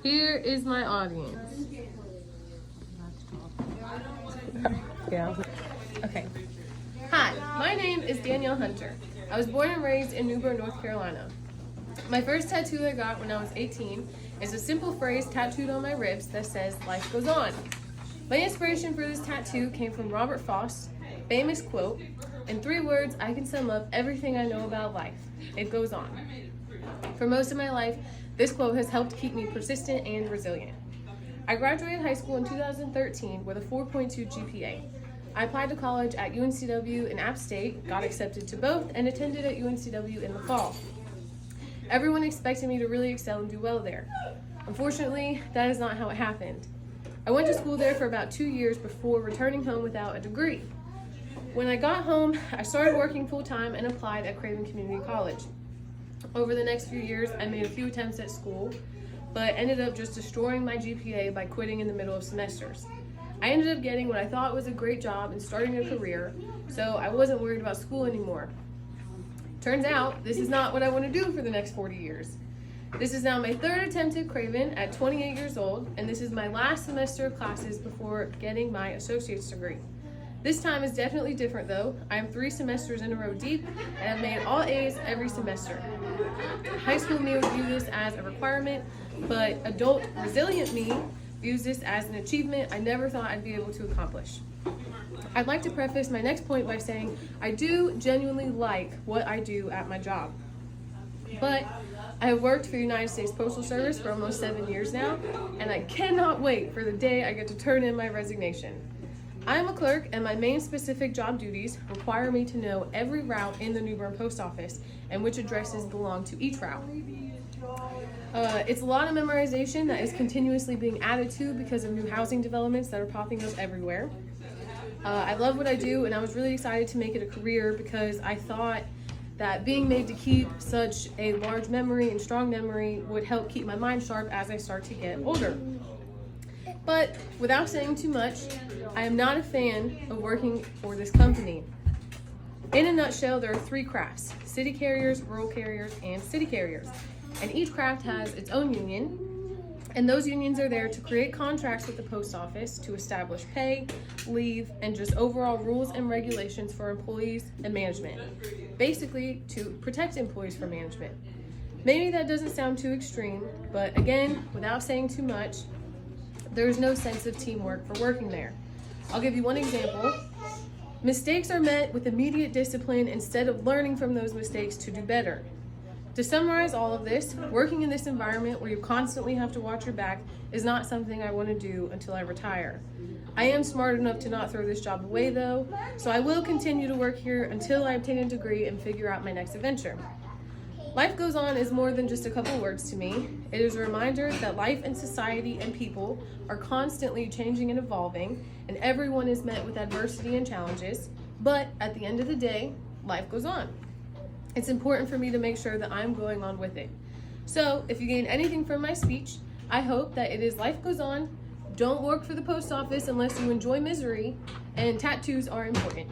Here is my audience. Yeah. Okay. Hi, my name is Danielle Hunter. I was born and raised in New Bern, North Carolina. My first tattoo I got when I was 18 is a simple phrase tattooed on my ribs that says, "Life goes on." My inspiration for this tattoo came from Robert Frost's famous quote, "In 3 words, I can sum up everything I know about life. It goes on." For most of my life, this quote has helped keep me persistent and resilient. I graduated high school in 2013 with a 4.2 GPA. I applied to college at UNCW in App State, got accepted to both, and attended at UNCW in the fall. Everyone expected me to really excel and do well there. Unfortunately, that is not how it happened. I went to school there for about 2 years before returning home without a degree. When I got home, I started working full-time and applied at Craven Community College. Over the next few years, I made a few attempts at school, but ended up just destroying my GPA by quitting in the middle of semesters. I ended up getting what I thought was a great job and starting a career, so I wasn't worried about school anymore. Turns out, this is not what I want to do for the next 40 years. This is now my 3rd attempt at Craven at 28 years old, and this is my last semester of classes before getting my associate's degree. This time is definitely different though. I am 3 semesters in a row deep, and I've made all A's every semester. High school me would view this as a requirement, but adult resilient me views this as an achievement I never thought I'd be able to accomplish. I'd like to preface my next point by saying I do genuinely like what I do at my job. But I have worked for the United States Postal Service for almost 7 years now, and I cannot wait for the day I get to turn in my resignation. I am a clerk, and my main specific job duties require me to know every route in the New Bern Post Office and which addresses belong to each route. It's a lot of memorization that is continuously being added to because of new housing developments that are popping up everywhere. I love what I do, and I was really excited to make it a career because I thought that being made to keep such a large memory and strong memory would help keep my mind sharp as I start to get older. But without saying too much, I am not a fan of working for this company. In a nutshell, there are 3 crafts: city carriers, rural carriers, and city carriers. And each craft has its own union, and those unions are there to create contracts with the post office to establish pay, leave, and just overall rules and regulations for employees and management. Basically, to protect employees from management. Maybe that doesn't sound too extreme, but again, without saying too much, there's no sense of teamwork for working there. I'll give you one example. Mistakes are met with immediate discipline instead of learning from those mistakes to do better. To summarize all of this, working in this environment where you constantly have to watch your back is not something I want to do until I retire. I am smart enough to not throw this job away though, so I will continue to work here until I obtain a degree and figure out my next adventure. Life goes on is more than just a couple words to me. It is a reminder that life and society and people are constantly changing and evolving, and everyone is met with adversity and challenges, but at the end of the day, life goes on. It's important for me to make sure that I'm going on with it. So if you gain anything from my speech, I hope that it is life goes on, don't work for the post office unless you enjoy misery, and tattoos are important.